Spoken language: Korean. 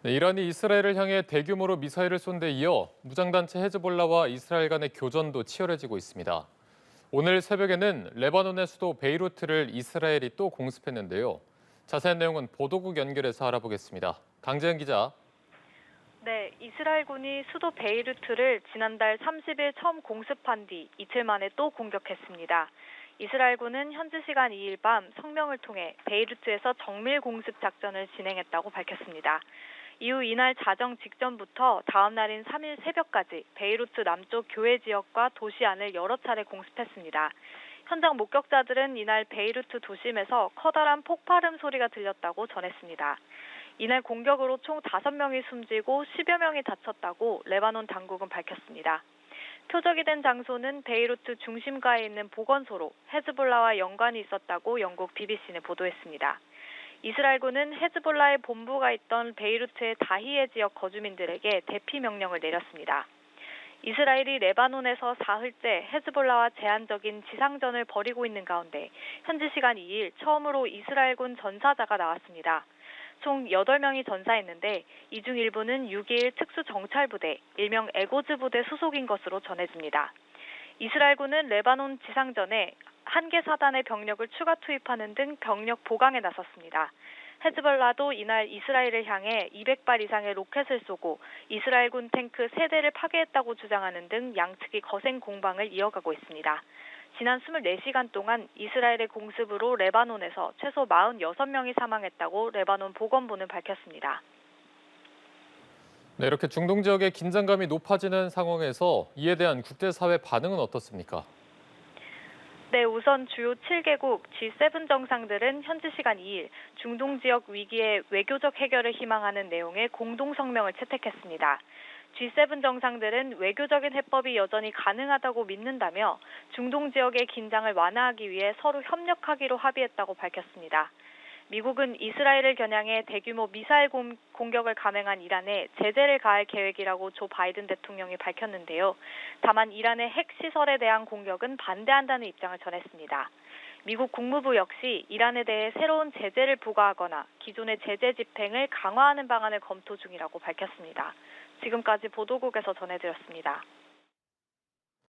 네, 이란이 이스라엘을 향해 대규모로 미사일을 쏜 데 이어 무장단체 헤즈볼라와 이스라엘 간의 교전도 치열해지고 있습니다. 오늘 새벽에는 레바논의 수도 베이루트를 이스라엘이 또 공습했는데요. 자세한 내용은 보도국 연결해서 알아보겠습니다. 강재현 기자. 네, 이스라엘군이 수도 베이루트를 지난달 30일 처음 공습한 뒤 이틀 만에 또 공격했습니다. 이스라엘군은 현지 시간 2일 밤 성명을 통해 베이루트에서 정밀 공습 작전을 진행했다고 밝혔습니다. 이후 이날 자정 직전부터 다음 날인 3일 새벽까지 베이루트 남쪽 교외 지역과 도시 안을 여러 차례 공습했습니다. 현장 목격자들은 이날 베이루트 도심에서 커다란 폭발음 소리가 들렸다고 전했습니다. 이날 공격으로 총 5명이 숨지고 10여 명이 다쳤다고 레바논 당국은 밝혔습니다. 표적이 된 장소는 베이루트 중심가에 있는 보건소로 헤즈볼라와 연관이 있었다고 영국 BBC는 보도했습니다. 이스라엘군은 헤즈볼라의 본부가 있던 베이루트의 다히에 지역 거주민들에게 대피 명령을 내렸습니다. 이스라엘이 레바논에서 사흘째 헤즈볼라와 제한적인 지상전을 벌이고 있는 가운데 현지 시간 2일 처음으로 이스라엘군 전사자가 나왔습니다. 총 8명이 전사했는데 이 중 일부는 6.21 특수정찰부대, 일명 에고즈 부대 소속인 것으로 전해집니다. 이스라엘군은 레바논 지상전에 한 개 사단의 병력을 추가 투입하는 등 병력 보강에 나섰습니다. 헤즈볼라도 이날 이스라엘을 향해 200발 이상의 로켓을 쏘고 이스라엘군 탱크 3대를 파괴했다고 주장하는 등 양측이 거센 공방을 이어가고 있습니다. 지난 24시간 동안 이스라엘의 공습으로 레바논에서 최소 46명이 사망했다고 레바논 보건부는 밝혔습니다. 네, 이렇게 중동 지역의 긴장감이 높아지는 상황에서 이에 대한 국제사회 반응은 어떻습니까? 네, 우선 주요 7개국 G7 정상들은 현지 시간 2일 중동 지역 위기의 외교적 해결을 희망하는 내용의 공동 성명을 채택했습니다. G7 정상들은 외교적인 해법이 여전히 가능하다고 믿는다며 중동 지역의 긴장을 완화하기 위해 서로 협력하기로 합의했다고 밝혔습니다. 미국은 이스라엘을 겨냥해 대규모 미사일 공격을 감행한 이란에 제재를 가할 계획이라고 조 바이든 대통령이 밝혔는데요. 다만 이란의 핵시설에 대한 공격은 반대한다는 입장을 전했습니다. 미국 국무부 역시 이란에 대해 새로운 제재를 부과하거나 기존의 제재 집행을 강화하는 방안을 검토 중이라고 밝혔습니다. 지금까지 보도국에서 전해드렸습니다.